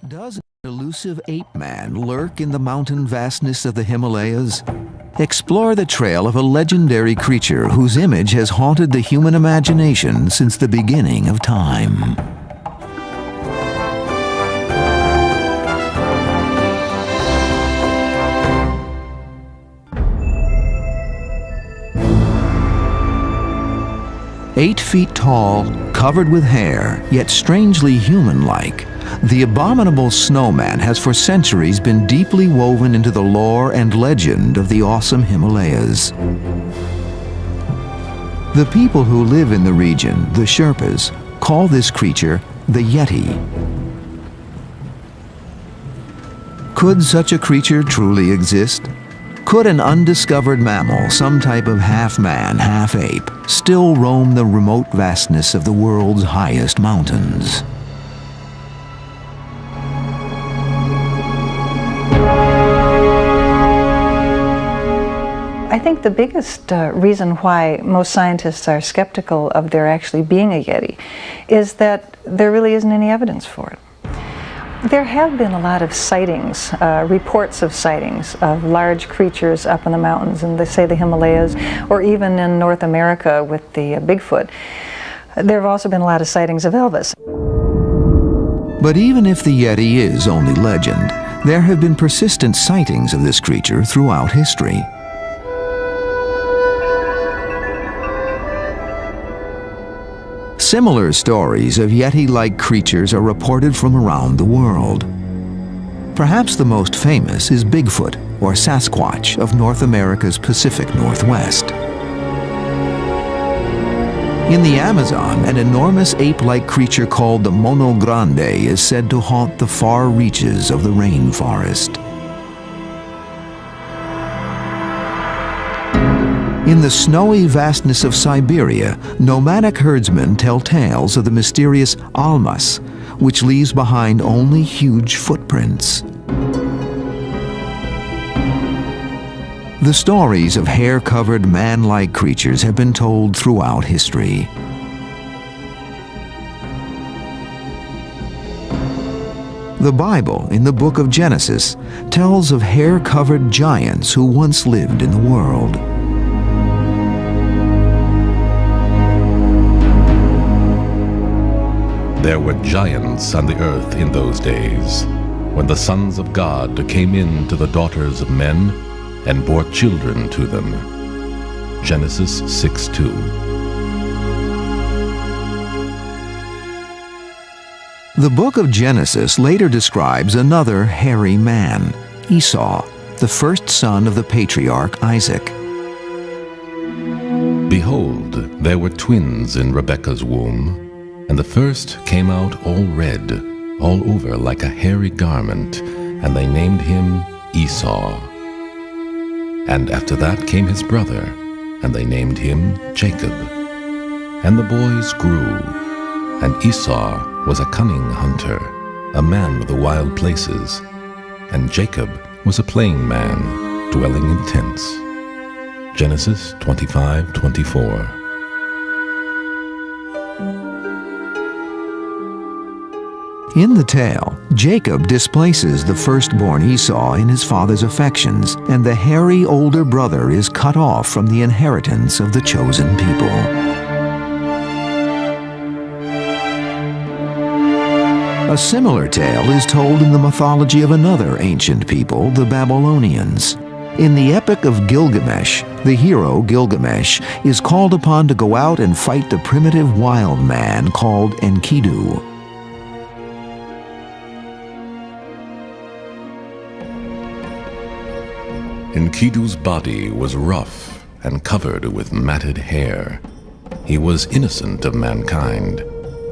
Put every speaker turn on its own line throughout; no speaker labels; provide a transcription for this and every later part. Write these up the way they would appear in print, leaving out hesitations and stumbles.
Does an elusive ape-man lurk in the mountain vastness of the Himalayas? Explore the trail of a legendary creature whose image has haunted the human imagination since the beginning of time. Eight feet tall, covered with hair, yet strangely human-like, the Abominable Snowman has for centuries been deeply woven into the lore and legend of the awesome Himalayas. The people who live in the region, the Sherpas, call this creature the Yeti. Could such a creature truly exist? Could an undiscovered mammal, some type of half-man, half-ape, still roam the remote vastness of the world's highest mountains?
I think the biggest reason why most scientists are skeptical of there actually being a Yeti is that there really isn't any evidence for it. There have been a lot of sightings, reports of sightings of large creatures up in the mountains in, say, the Himalayas, or even in North America with the Bigfoot. There have also been a lot of sightings of Elvis.
But even if the Yeti is only legend, there have been persistent sightings of this creature throughout history. Similar stories of Yeti-like creatures are reported from around the world. Perhaps the most famous is Bigfoot, or Sasquatch, of North America's Pacific Northwest. In the Amazon, an enormous ape-like creature called the Mono Grande is said to haunt the far reaches of the rainforest. In the snowy vastness of Siberia, nomadic herdsmen tell tales of the mysterious almas, which leaves behind only huge footprints. The stories of hair-covered man-like creatures have been told throughout history. The Bible, in the book of Genesis, tells of hair-covered giants who once lived in the world.
There were giants on the earth in those days, when the sons of God came in to the daughters of men and bore children to them. Genesis 6:2.
The book of Genesis later describes another hairy man, Esau, the first son of the patriarch Isaac.
Behold, there were twins in Rebekah's womb, and the first came out all red, all over like a hairy garment, and they named him Esau. And after that came his brother, and they named him Jacob. And the boys grew, and Esau was a cunning hunter, a man of the wild places, and Jacob was a plain man, dwelling in tents. Genesis 25:24.
In the tale, Jacob displaces the firstborn Esau in his father's affections, and the hairy older brother is cut off from the inheritance of the chosen people. A similar tale is told in the mythology of another ancient people, the Babylonians. In the Epic of Gilgamesh, the hero Gilgamesh is called upon to go out and fight the primitive wild man called Enkidu.
Enkidu's body was rough and covered with matted hair. He was innocent of mankind.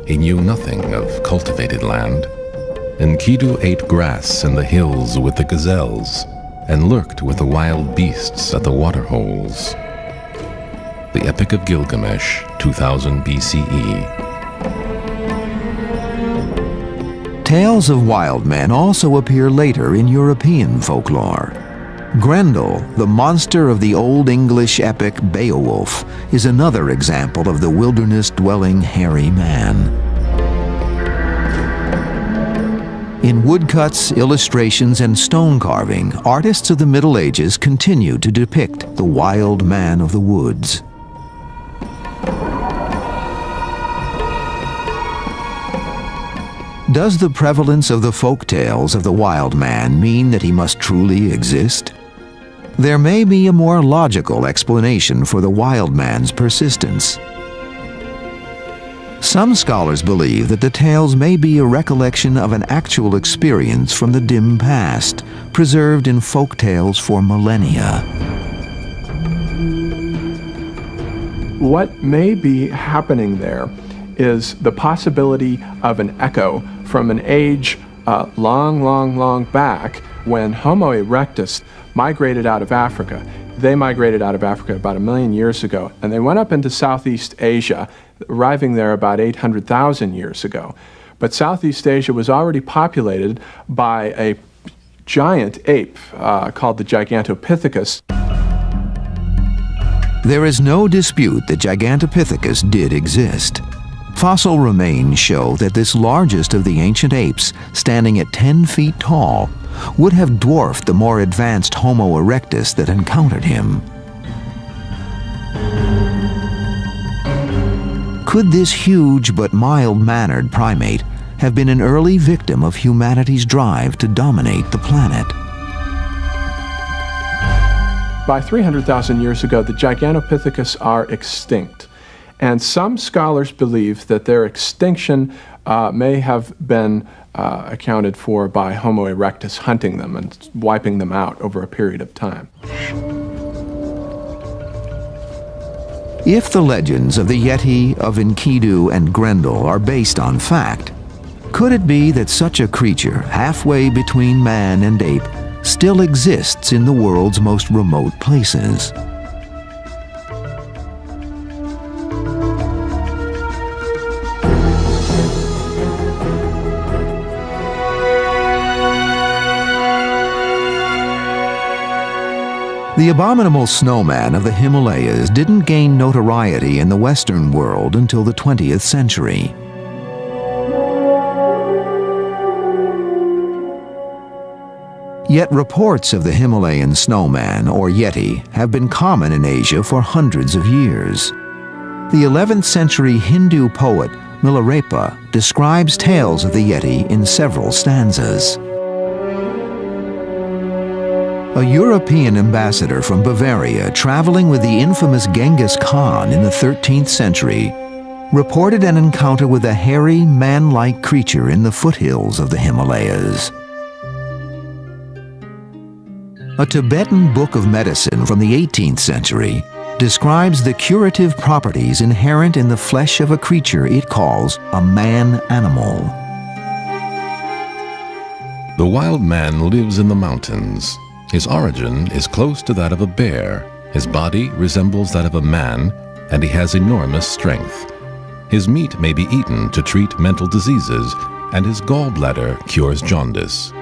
He knew nothing of cultivated land. Enkidu ate grass in the hills with the gazelles and lurked with the wild beasts at the water holes. The Epic of Gilgamesh, 2000 BCE.
Tales of wild men also appear later in European folklore. Grendel, the monster of the Old English epic Beowulf, is another example of the wilderness-dwelling hairy man. In woodcuts, illustrations, and stone carving, artists of the Middle Ages continued to depict the wild man of the woods. Does the prevalence of the folk tales of the wild man mean that he must truly exist? There may be a more logical explanation for the wild man's persistence. Some scholars believe that the tales may be a recollection of an actual experience from the dim past, preserved in folk tales for millennia.
What may be happening there is the possibility of an echo from an age long back when Homo erectus migrated out of Africa. They migrated out of Africa about 1 million years ago, and they went up into Southeast Asia, arriving there about 800,000 years ago. But Southeast Asia was already populated by a giant ape called the Gigantopithecus.
There is no dispute that Gigantopithecus did exist. Fossil remains show that this largest of the ancient apes, standing at 10 feet tall, would have dwarfed the more advanced Homo erectus that encountered him. Could this huge but mild-mannered primate have been an early victim of humanity's drive to dominate the planet?
By 300,000 years ago, the Gigantopithecus are extinct. And some scholars believe that their extinction may have been accounted for by Homo erectus hunting them and wiping them out over a period of time.
If the legends of the Yeti, of Enkidu, and Grendel are based on fact, could it be that such a creature, halfway between man and ape, still exists in the world's most remote places? The Abominable Snowman of the Himalayas didn't gain notoriety in the Western world until the 20th century. Yet reports of the Himalayan snowman, or Yeti, have been common in Asia for hundreds of years. The 11th century Hindu poet Milarepa describes tales of the Yeti in several stanzas. A European ambassador from Bavaria traveling with the infamous Genghis Khan in the 13th century reported an encounter with a hairy, man-like creature in the foothills of the Himalayas. A Tibetan book of medicine from the 18th century describes the curative properties inherent in the flesh of a creature it calls a man-animal.
The wild man lives in the mountains. His origin is close to that of a bear. His body resembles that of a man, and he has enormous strength. His meat may be eaten to treat mental diseases, and his gallbladder cures jaundice.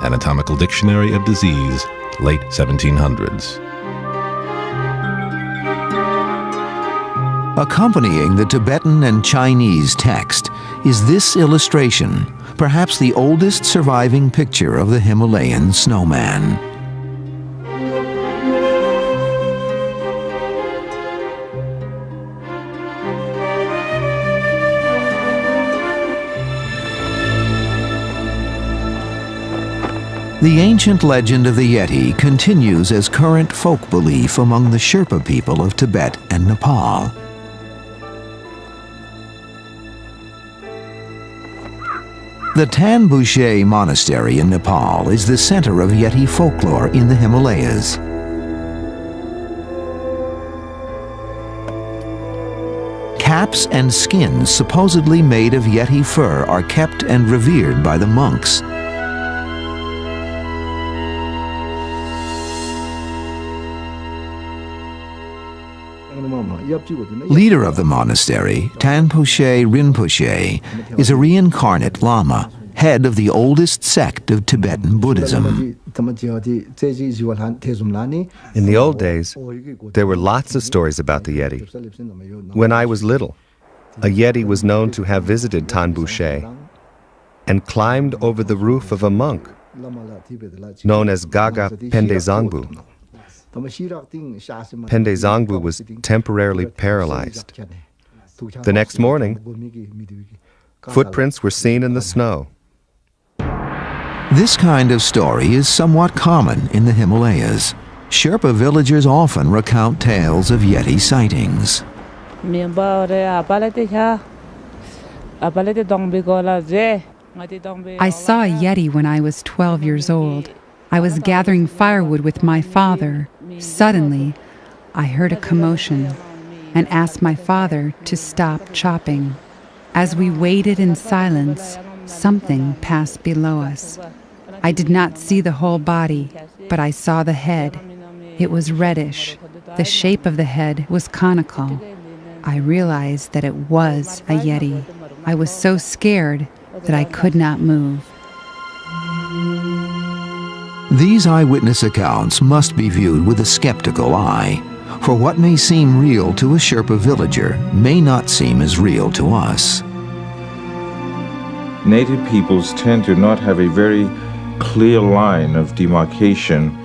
Anatomical Dictionary of Disease, late 1700s.
Accompanying the Tibetan and Chinese text is this illustration, perhaps the oldest surviving picture of the Himalayan snowman. The ancient legend of the Yeti continues as current folk belief among the Sherpa people of Tibet and Nepal. The Tanbushe Monastery in Nepal is the center of Yeti folklore in the Himalayas. Caps and skins supposedly made of Yeti fur are kept and revered by the monks. Leader of the monastery, Tanpushe Rinpoche, is a reincarnate Lama, head of the oldest sect of Tibetan Buddhism.
In the old days, there were lots of stories about the Yeti. When I was little, a Yeti was known to have visited Tanbushe. and climbed over the roof of a monk known as Gaga Pendezangbu. Pendezangbu was temporarily paralyzed. The next morning, footprints were seen in the snow.
This kind of story is somewhat common in the Himalayas. Sherpa villagers often recount tales of Yeti sightings.
I saw a Yeti when I was 12 years old. I was gathering firewood with my father. Suddenly, I heard a commotion and asked my father to stop chopping. As we waited in silence, something passed below us. I did not see the whole body, but I saw the head. It was reddish. The shape of the head was conical. I realized that it was a Yeti. I was so scared that I could not move.
These eyewitness accounts must be viewed with a skeptical eye, for what may seem real to a Sherpa villager may not seem as real to us.
Native peoples tend to not have a very clear line of demarcation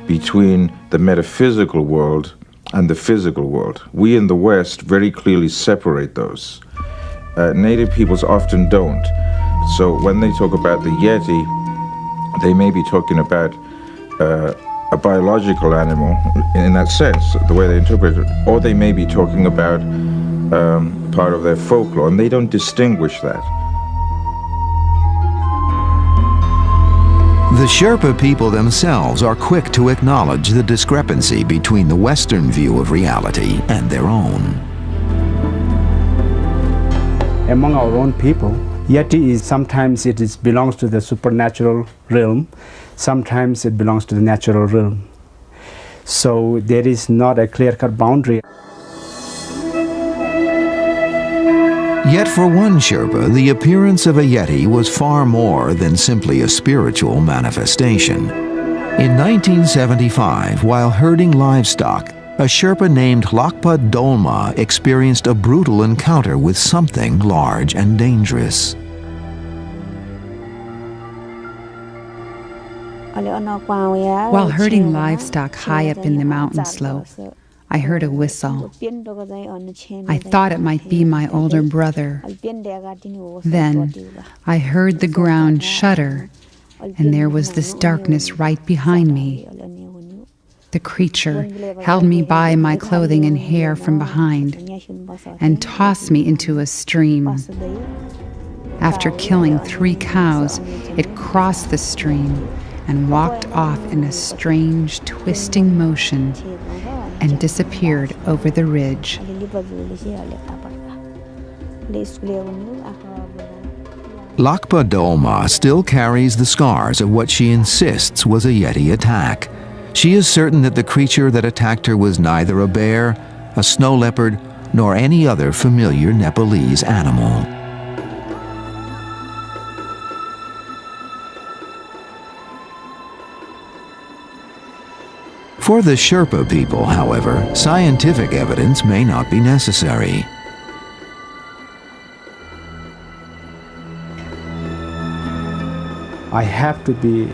between the metaphysical world and the physical world. We in the West very clearly separate those. Native peoples often don't. So when they talk about the Yeti, they may be talking about a biological animal in that sense, the way they interpret it, or they may be talking about part of their folklore, and they don't distinguish that.
The Sherpa people themselves are quick to acknowledge the discrepancy between the Western view of reality and their own.
Among our own people, Yeti is sometimes belongs to the supernatural realm, sometimes it belongs to the natural realm. So there is not a clear-cut boundary.
Yet for one Sherpa, the appearance of a Yeti was far more than simply a spiritual manifestation. In 1975, while herding livestock, a Sherpa named Lakpa Dolma experienced a brutal encounter with something large and dangerous.
While herding livestock high up in the mountain slope, I heard a whistle. I thought it might be my older brother. Then I heard the ground shudder, and there was this darkness right behind me. The creature held me by my clothing and hair from behind and tossed me into a stream. After killing 3 cows, it crossed the stream and walked off in a strange, twisting motion and disappeared over the ridge.
Lakpa Dolma still carries the scars of what she insists was a Yeti attack. She is certain that the creature that attacked her was neither a bear, a snow leopard, nor any other familiar Nepalese animal. For the Sherpa people, however, scientific evidence may not be necessary.
I have to be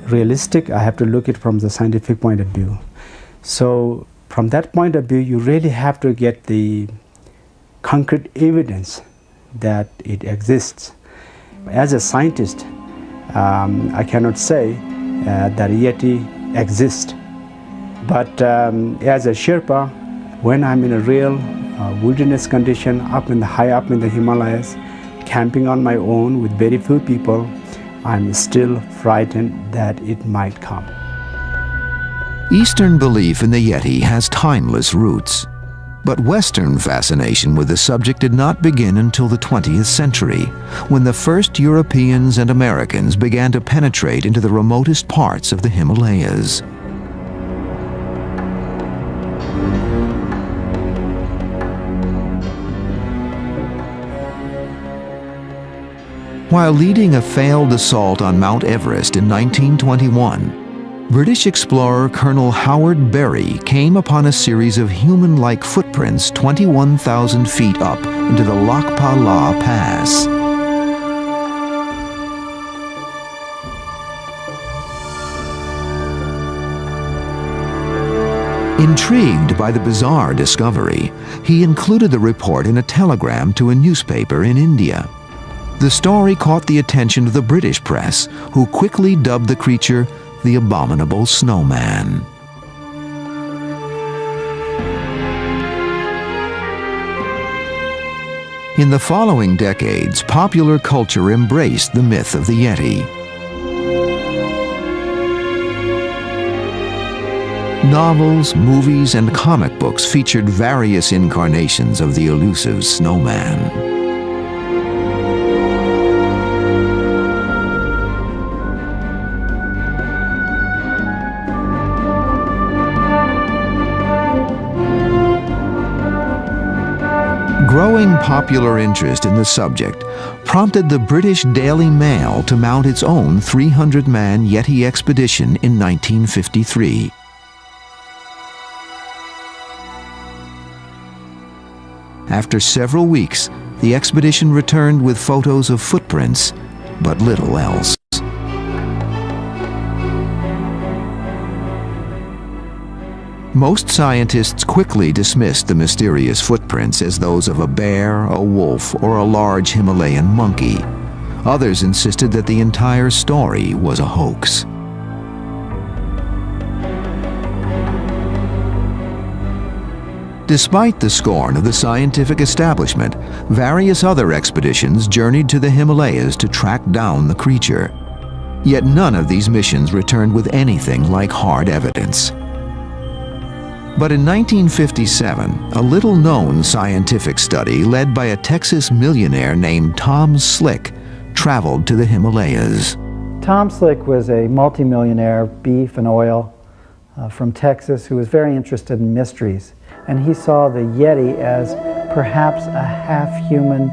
realistic. I have to look at it from the scientific point of view. So from that point of view, you really have to get the concrete evidence that it exists. As a scientist, I cannot say that Yeti exists. But as a Sherpa, when I'm in a real wilderness condition high up in the Himalayas, camping on my own with very few people, I'm still frightened that it might come.
Eastern belief in the Yeti has timeless roots. But Western fascination with the subject did not begin until the 20th century, when the first Europeans and Americans began to penetrate into the remotest parts of the Himalayas. While leading a failed assault on Mount Everest in 1921, British explorer Colonel Howard Berry came upon a series of human-like footprints 21,000 feet up into the Lakpa La Pass. Intrigued by the bizarre discovery, he included the report in a telegram to a newspaper in India. The story caught the attention of the British press, who quickly dubbed the creature the Abominable Snowman. In the following decades, popular culture embraced the myth of the Yeti. Novels, movies, and comic books featured various incarnations of the elusive snowman. Growing popular interest in the subject prompted the British Daily Mail to mount its own 300-man Yeti expedition in 1953. After several weeks, the expedition returned with photos of footprints, but little else. Most scientists quickly dismissed the mysterious footprints as those of a bear, a wolf, or a large Himalayan monkey. Others insisted that the entire story was a hoax. Despite the scorn of the scientific establishment, various other expeditions journeyed to the Himalayas to track down the creature. Yet none of these missions returned with anything like hard evidence. But in 1957, a little-known scientific study led by a Texas millionaire named Tom Slick traveled to the Himalayas.
Tom Slick was a multimillionaire, beef and oil, from Texas, who was very interested in mysteries. And he saw the Yeti as perhaps a half-human,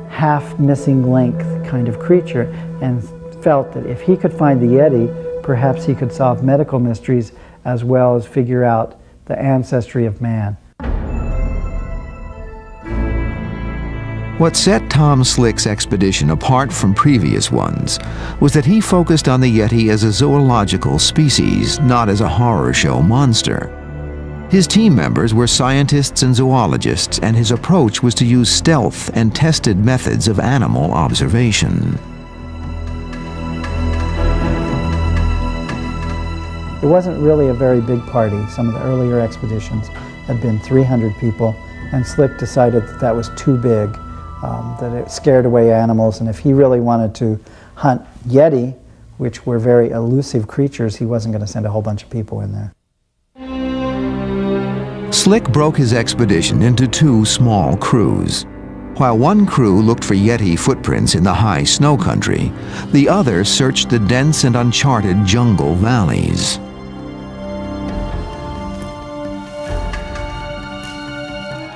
half-missing length kind of creature, and felt that if he could find the Yeti, perhaps he could solve medical mysteries as well as figure out the ancestry of man.
What set Tom Slick's expedition apart from previous ones was that he focused on the Yeti as a zoological species, not as a horror show monster. His team members were scientists and zoologists, and his approach was to use stealth and tested methods of animal observation.
It wasn't really a very big party. Some of the earlier expeditions had been 300 people, and Slick decided that that was too big, that it scared away animals, and if he really wanted to hunt Yeti, which were very elusive creatures, he wasn't going to send a whole bunch of people in there.
Slick broke his expedition into two small crews. While one crew looked for Yeti footprints in the high snow country, the other searched the dense and uncharted jungle valleys.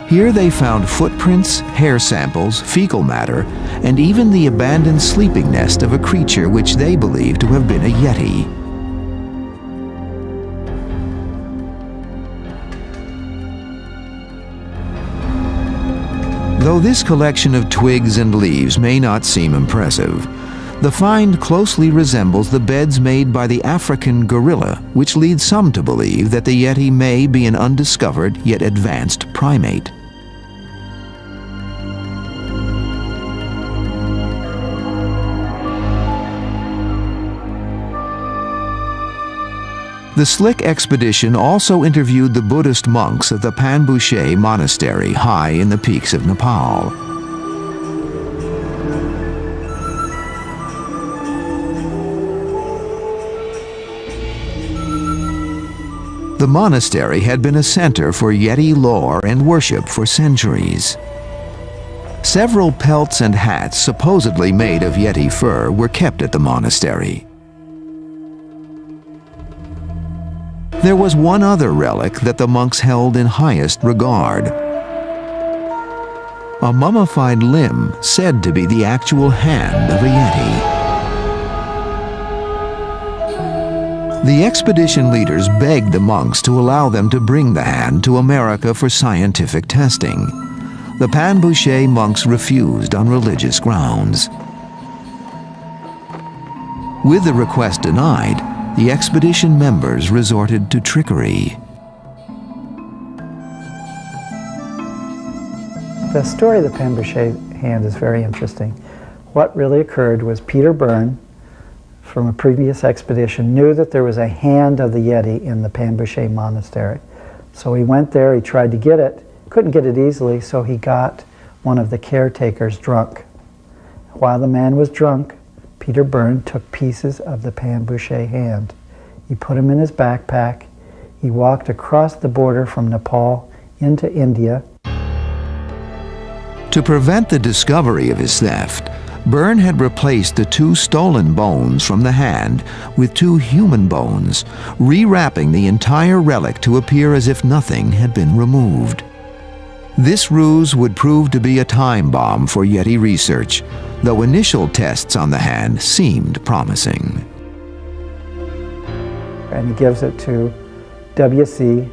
Here they found footprints, hair samples, fecal matter, and even the abandoned sleeping nest of a creature which they believed to have been a Yeti. Though this collection of twigs and leaves may not seem impressive, the find closely resembles the beds made by the African gorilla, which leads some to believe that the Yeti may be an undiscovered yet advanced primate. The Slick expedition also interviewed the Buddhist monks of the Panbushe Monastery high in the peaks of Nepal. The monastery had been a center for Yeti lore and worship for centuries. Several pelts and hats supposedly made of Yeti fur were kept at the monastery. There was one other relic that the monks held in highest regard. A mummified limb said to be the actual hand of a Yeti. The expedition leaders begged the monks to allow them to bring the hand to America for scientific testing. The Panbushe monks refused on religious grounds. With the request denied, the expedition members resorted to trickery.
The story of the Pan-Boucher hand is very interesting. What really occurred was Peter Byrne, from a previous expedition, knew that there was a hand of the Yeti in the Pan-Boucher monastery. So he went there, he tried to get it, couldn't get it easily, so he got one of the caretakers drunk. While the man was drunk, Peter Byrne took pieces of the Pan-Boucher hand. He put them in his backpack. He walked across the border from Nepal into India.
To prevent the discovery of his theft, Byrne had replaced the 2 stolen bones from the hand with 2 human bones, rewrapping the entire relic to appear as if nothing had been removed. This ruse would prove to be a time bomb for Yeti research, though initial tests on the hand seemed promising.
And he gives it to W.C.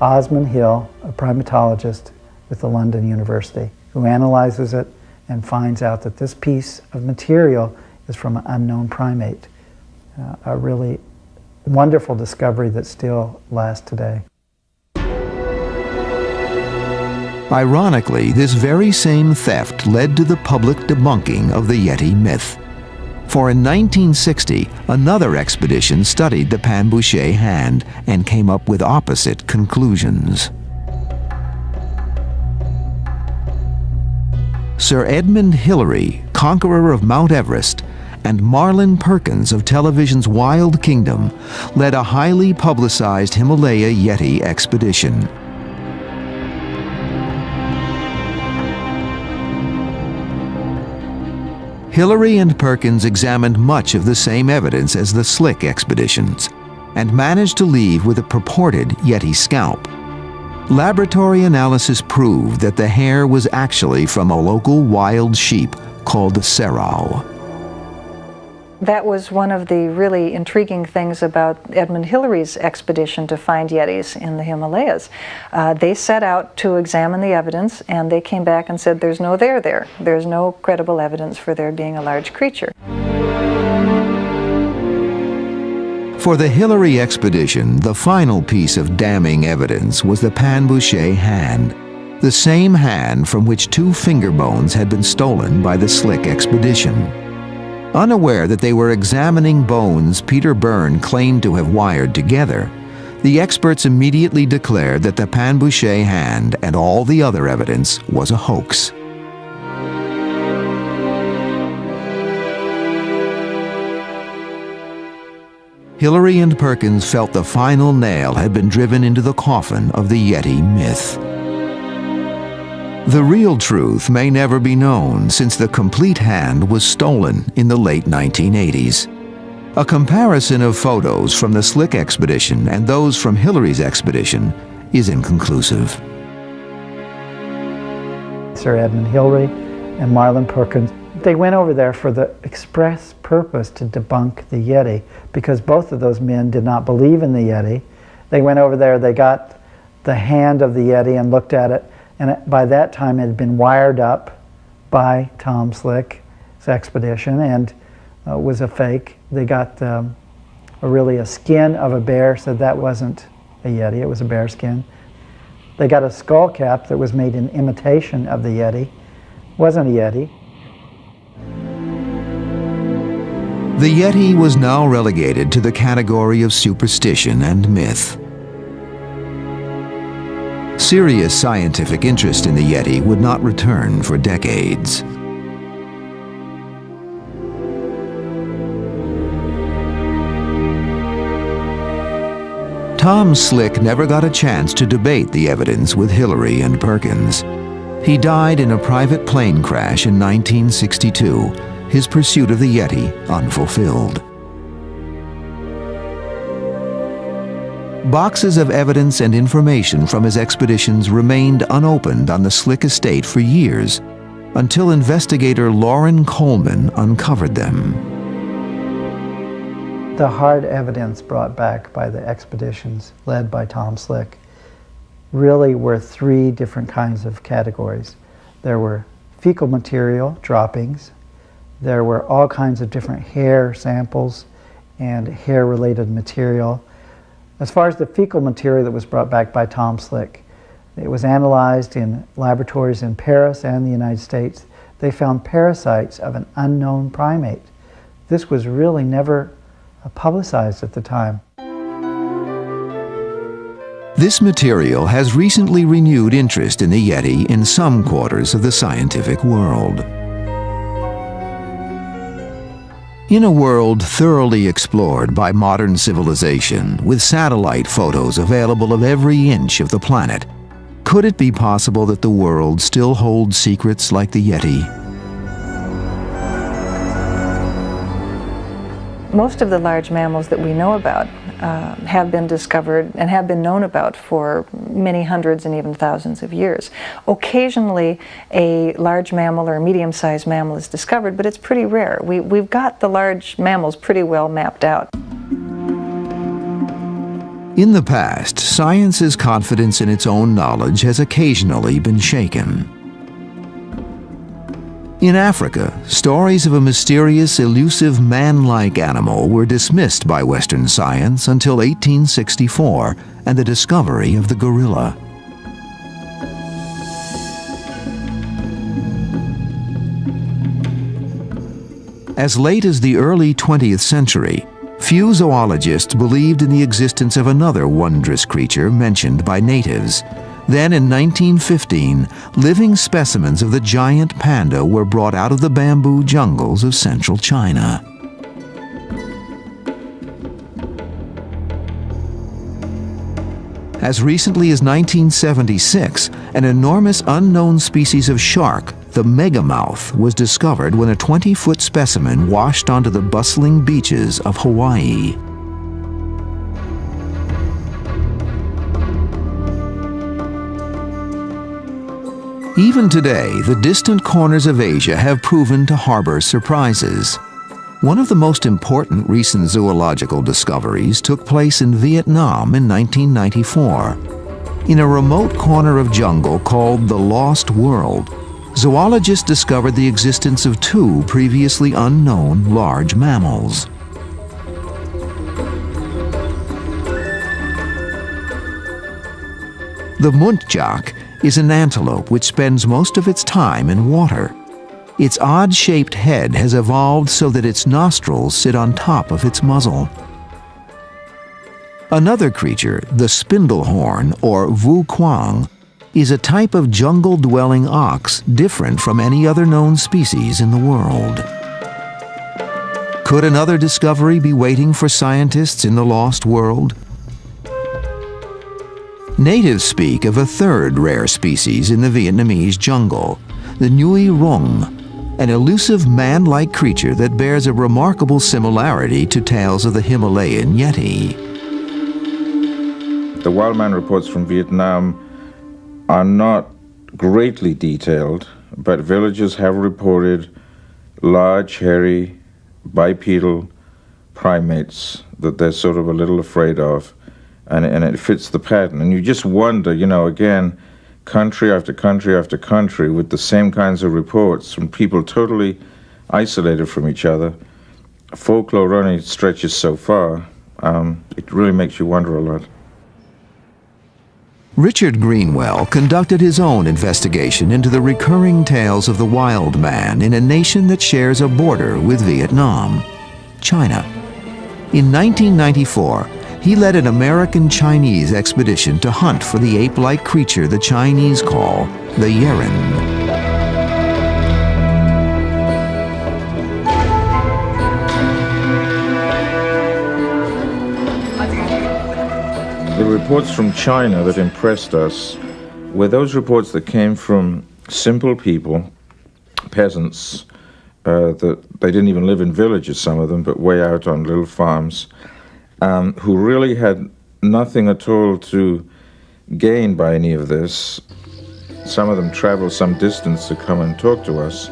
Osmond Hill, a primatologist with the London University, who analyzes it and finds out that this piece of material is from an unknown primate. A really wonderful discovery that still lasts today.
Ironically, this very same theft led to the public debunking of the Yeti myth. For in 1960, another expedition studied the Pan-Boucher hand and came up with opposite conclusions. Sir Edmund Hillary, conqueror of Mount Everest, and Marlin Perkins of television's Wild Kingdom led a highly publicized Himalaya Yeti expedition. Hillary and Perkins examined much of the same evidence as the Slick expeditions and managed to leave with a purported Yeti scalp. Laboratory analysis proved that the hair was actually from a local wild sheep called the serau.
That was one of the really intriguing things about Edmund Hillary's expedition to find Yetis in the Himalayas. They set out to examine the evidence, and they came back and said there's no there. There's no credible evidence for there being a large creature.
For the Hillary expedition, the final piece of damning evidence was the Pan-Boucher hand, the same hand from which 2 finger bones had been stolen by the Slick expedition. Unaware that they were examining bones Peter Byrne claimed to have wired together, the experts immediately declared that the Pan-Boucher hand and all the other evidence was a hoax. Hillary and Perkins felt the final nail had been driven into the coffin of the Yeti myth. The real truth may never be known, since the complete hand was stolen in the late 1980s. A comparison of photos from the Slick expedition and those from Hillary's expedition is inconclusive.
Sir Edmund Hillary and Marlin Perkins, they went over there for the express purpose to debunk the Yeti, because both of those men did not believe in the Yeti. They went over there, they got the hand of the Yeti and looked at it, and by that time it had been wired up by Tom Slick's expedition and was a fake. They got really a skin of a bear, said that wasn't a Yeti, it was a bear skin. They got a skull cap that was made in imitation of the Yeti, wasn't a Yeti.
The Yeti was now relegated to the category of superstition and myth. Serious scientific interest in the Yeti would not return for decades. Tom Slick never got a chance to debate the evidence with Hillary and Perkins. He died in a private plane crash in 1962, his pursuit of the Yeti unfulfilled. Boxes of evidence and information from his expeditions remained unopened on the Slick estate for years, until investigator Lauren Coleman uncovered them.
The hard evidence brought back by the expeditions led by Tom Slick really were 3 different kinds of categories. There were fecal material droppings, there were all kinds of different hair samples and hair-related material. As far as the fecal material that was brought back by Tom Slick, It was analyzed in laboratories in Paris and the United States. They found parasites of an unknown primate. This was really never publicized at the time.
This material has recently renewed interest in the Yeti in some quarters of the scientific world. In a world thoroughly explored by modern civilization, with satellite photos available of every inch of the planet, could it be possible that the world still holds secrets like the Yeti?
Most of the large mammals that we know about have been discovered and have been known about for many hundreds and even thousands of years. Occasionally a large mammal or a medium-sized mammal is discovered, but it's pretty rare. We've got the large mammals pretty well mapped out.
In the past, science's confidence in its own knowledge has occasionally been shaken. In Africa, stories of a mysterious, elusive man-like animal were dismissed by Western science until 1864 and the discovery of the gorilla. As late as the early 20th century, few zoologists believed in the existence of another wondrous creature mentioned by natives. Then in 1915, living specimens of the giant panda were brought out of the bamboo jungles of central China. As recently as 1976, an enormous unknown species of shark, the megamouth, was discovered when a 20-foot specimen washed onto the bustling beaches of Hawaii. Even today, the distant corners of Asia have proven to harbor surprises. One of the most important recent zoological discoveries took place in Vietnam in 1994. In a remote corner of jungle called the Lost World, zoologists discovered the existence of two previously unknown large mammals. The muntjac is an antelope which spends most of its time in water. Its odd-shaped head has evolved so that its nostrils sit on top of its muzzle. Another creature, the spindlehorn, or vu quang, is a type of jungle-dwelling ox different from any other known species in the world. Could another discovery be waiting for scientists in the lost world? Natives speak of a third rare species in the Vietnamese jungle, the Nui Rung, an elusive man-like creature that bears a remarkable similarity to tales of the Himalayan Yeti.
The wildman reports from Vietnam are not greatly detailed, but villagers have reported large, hairy, bipedal primates that they're sort of a little afraid of. And it fits the pattern. And you just wonder, you know, again, country after country after country with the same kinds of reports from people totally isolated from each other. Folklore only stretches so far. It really makes you wonder a lot.
Richard Greenwell conducted his own investigation into the recurring tales of the wild man in a nation that shares a border with Vietnam, China. In 1994, he led an American-Chinese expedition to hunt for the ape-like creature the Chinese call the Yeren.
The reports from China that impressed us were those reports that came from simple people, peasants, that they didn't even live in villages, some of them, but way out on little farms, who really had nothing at all to gain by any of this. Some of them traveled some distance to come and talk to us.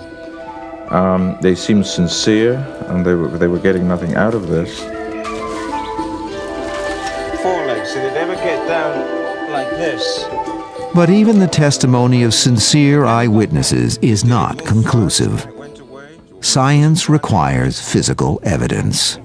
They seemed sincere, and they were getting nothing out of this.
Forelegs, so they never get down like this.
But even the testimony of sincere eyewitnesses is not conclusive. Science requires physical evidence.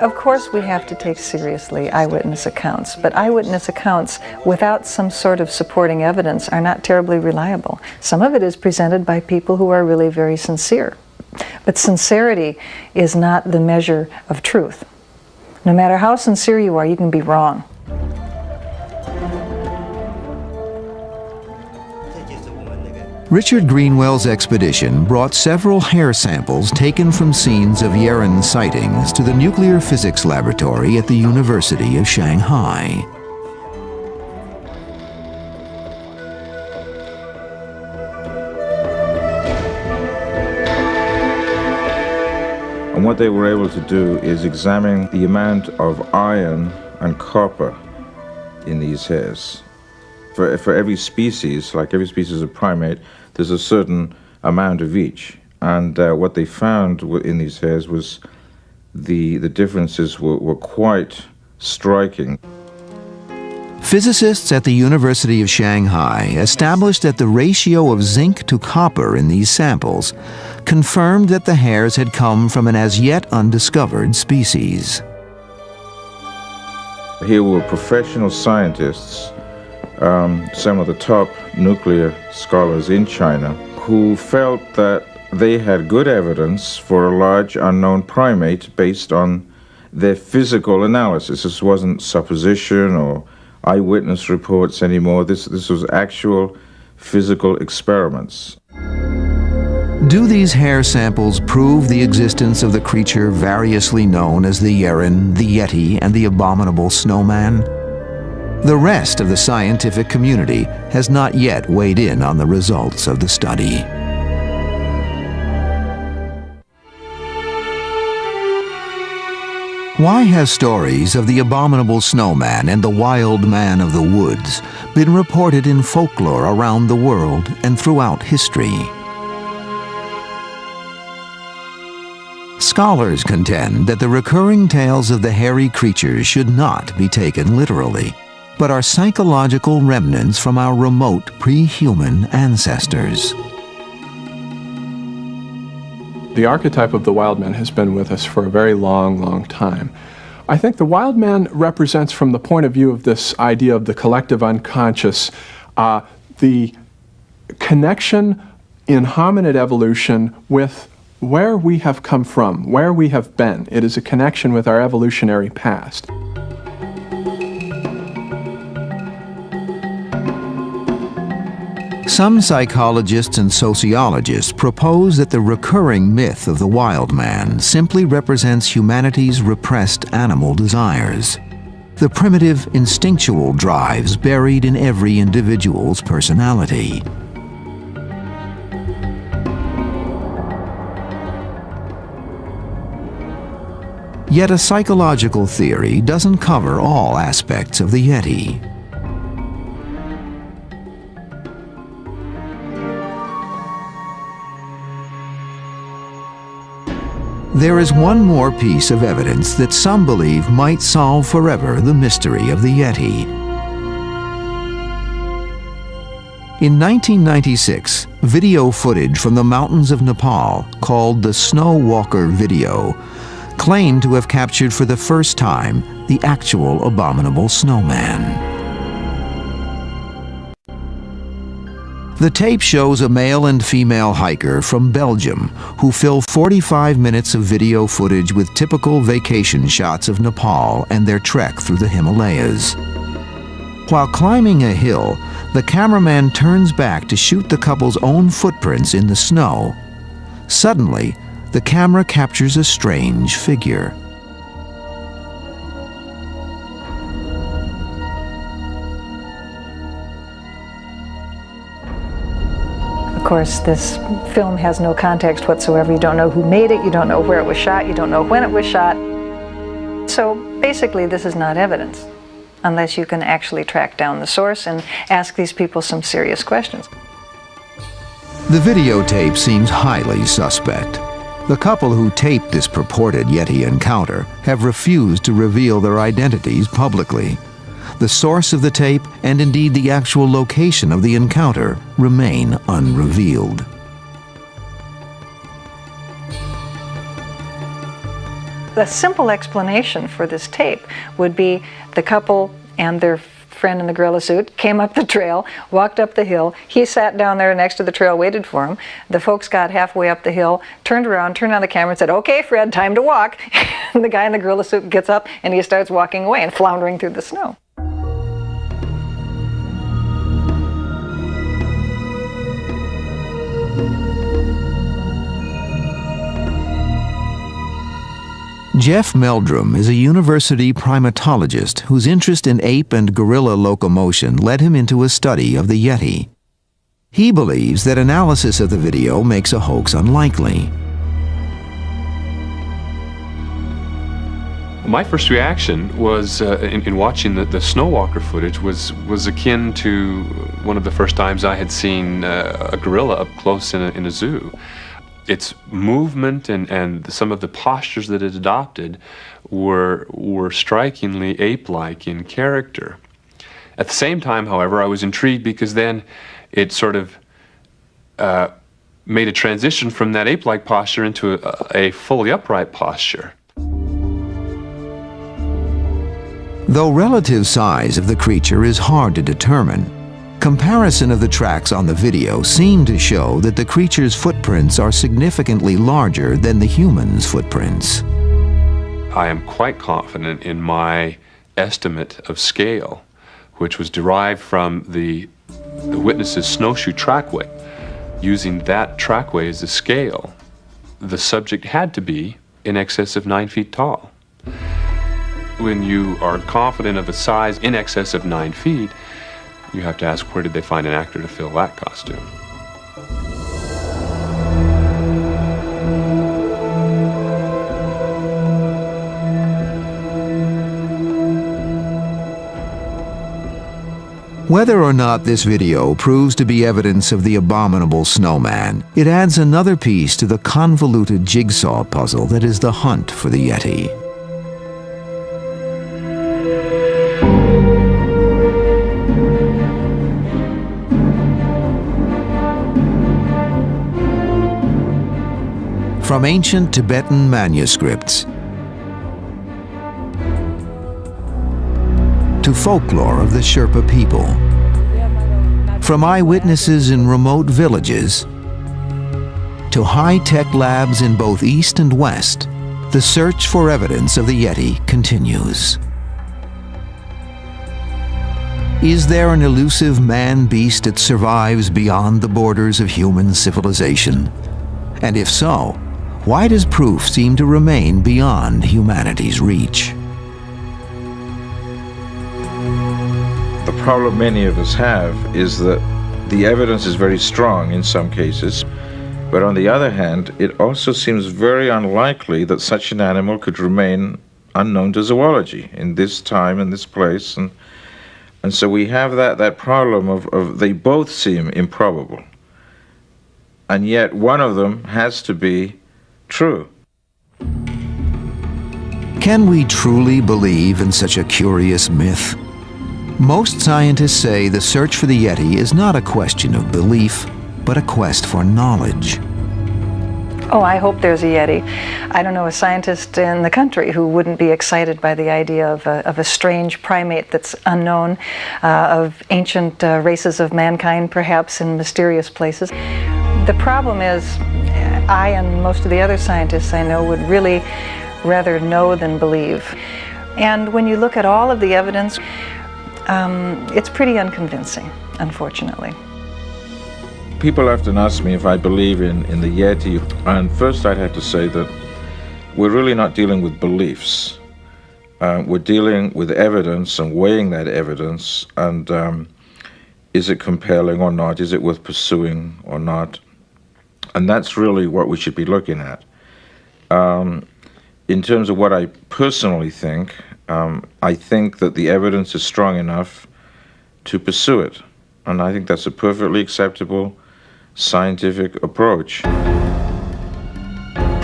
Of course, we have to take seriously eyewitness accounts, but eyewitness accounts without some sort of supporting evidence are not terribly reliable. Some of it is presented by people who are really very sincere, but sincerity is not the measure of truth. No matter how sincere you are, you can be wrong.
Richard Greenwell's expedition brought several hair samples taken from scenes of Yeren sightings to the Nuclear Physics Laboratory at the University of Shanghai.
And what they were able to do is examine the amount of iron and copper in these hairs. For every species, like every species of primate, there's a certain amount of each. And what they found in these hairs was the differences were quite striking.
Physicists at the University of Shanghai established that the ratio of zinc to copper in these samples confirmed that the hairs had come from an as yet undiscovered species.
Here were professional scientists, some of the top nuclear scholars in China, who felt that they had good evidence for a large unknown primate based on their physical analysis. This wasn't supposition or eyewitness reports anymore. This was actual physical experiments.
Do these hair samples prove the existence of the creature variously known as the Yeren, the Yeti, and the Abominable Snowman? The rest of the scientific community has not yet weighed in on the results of the study. Why have stories of the Abominable Snowman and the Wild Man of the Woods been reported in folklore around the world and throughout history? Scholars contend that the recurring tales of the hairy creatures should not be taken literally, but are psychological remnants from our remote pre-human ancestors.
The archetype of the wild man has been with us for a very long, long time. I think the wild man represents, from the point of view of this idea of the collective unconscious, the connection in hominid evolution with where we have come from, where we have been. It is a connection with our evolutionary past.
Some psychologists and sociologists propose that the recurring myth of the wild man simply represents humanity's repressed animal desires, the primitive instinctual drives buried in every individual's personality. Yet a psychological theory doesn't cover all aspects of the Yeti. There is one more piece of evidence that some believe might solve forever the mystery of the Yeti. In 1996, video footage from the mountains of Nepal, called the Snow Walker video, claimed to have captured for the first time the actual Abominable Snowman. The tape shows a male and female hiker from Belgium who fill 45 minutes of video footage with typical vacation shots of Nepal and their trek through the Himalayas. While climbing a hill, the cameraman turns back to shoot the couple's own footprints in the snow. Suddenly, the camera captures a strange figure.
Of course, this film has no context whatsoever. You don't know who made it, you don't know where it was shot, you don't know when it was shot. So basically, this is not evidence, unless you can actually track down the source and ask these people some serious questions.
The videotape seems highly suspect. The couple who taped this purported Yeti encounter have refused to reveal their identities publicly. The source of the tape, and indeed the actual location of the encounter, remain unrevealed.
The simple explanation for this tape would be the couple and their friend in the gorilla suit came up the trail, walked up the hill. He sat down there next to the trail, waited for him. The folks got halfway up the hill, turned around, turned on the camera and said, "Okay, Fred, time to walk." And the guy in the gorilla suit gets up and he starts walking away and floundering through the snow.
Jeff Meldrum is a university primatologist whose interest in ape and gorilla locomotion led him into a study of the Yeti. He believes that analysis of the video makes a hoax unlikely.
My first reaction was, in watching the Snowwalker footage, was akin to one of the first times I had seen a gorilla up close in a zoo. Its movement and some of the postures that it adopted were strikingly ape-like in character. At the same time, however, I was intrigued because then it sort of made a transition from that ape-like posture into a fully upright posture.
Though relative size of the creature is hard to determine, comparison of the tracks on the video seem to show that the creature's footprints are significantly larger than the human's footprints.
I am quite confident in my estimate of scale, which was derived from the witness's snowshoe trackway. Using that trackway as a scale, the subject had to be in excess of 9 feet tall. When you are confident of a size in excess of 9 feet, you have to ask, where did they find an actor to fill that costume?
Whether or not this video proves to be evidence of the Abominable Snowman, it adds another piece to the convoluted jigsaw puzzle that is the hunt for the Yeti. From ancient Tibetan manuscripts to folklore of the Sherpa people, from eyewitnesses in remote villages to high-tech labs in both East and West, the search for evidence of the Yeti continues. Is there an elusive man-beast that survives beyond the borders of human civilization? And if so, why does proof seem to remain beyond humanity's reach?
The problem many of us have is that the evidence is very strong in some cases, but on the other hand, it also seems very unlikely that such an animal could remain unknown to zoology in this time and this place. And so we have that problem of they both seem improbable. And yet one of them has to be true.
Can we truly believe in such a curious myth? Most scientists say the search for the Yeti is not a question of belief, but a quest for knowledge.
Oh, I hope there's a Yeti. I don't know a scientist in the country who wouldn't be excited by the idea of a strange primate that's unknown, of ancient races of mankind, perhaps in mysterious places. The problem is, I and most of the other scientists I know would really rather know than believe. And when you look at all of the evidence, it's pretty unconvincing, unfortunately.
People often ask me if I believe in the Yeti, and first I'd have to say that we're really not dealing with beliefs. We're dealing with evidence and weighing that evidence, and is it compelling or not? Is it worth pursuing or not? And that's really what we should be looking at. In terms of what I personally think, I think that the evidence is strong enough to pursue it. And I think that's a perfectly acceptable scientific approach.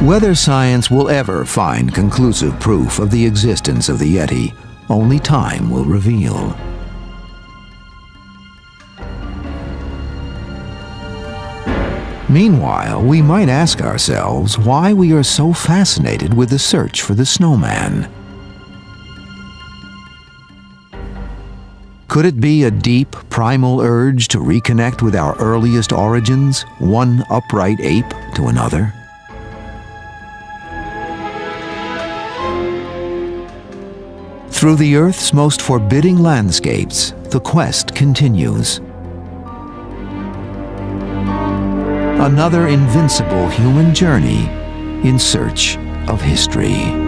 Whether science will ever find conclusive proof of the existence of the Yeti, only time will reveal. Meanwhile, we might ask ourselves why we are so fascinated with the search for the snowman. Could it be a deep, primal urge to reconnect with our earliest origins, one upright ape to another? Through the Earth's most forbidding landscapes, the quest continues. Another invincible human journey in search of history.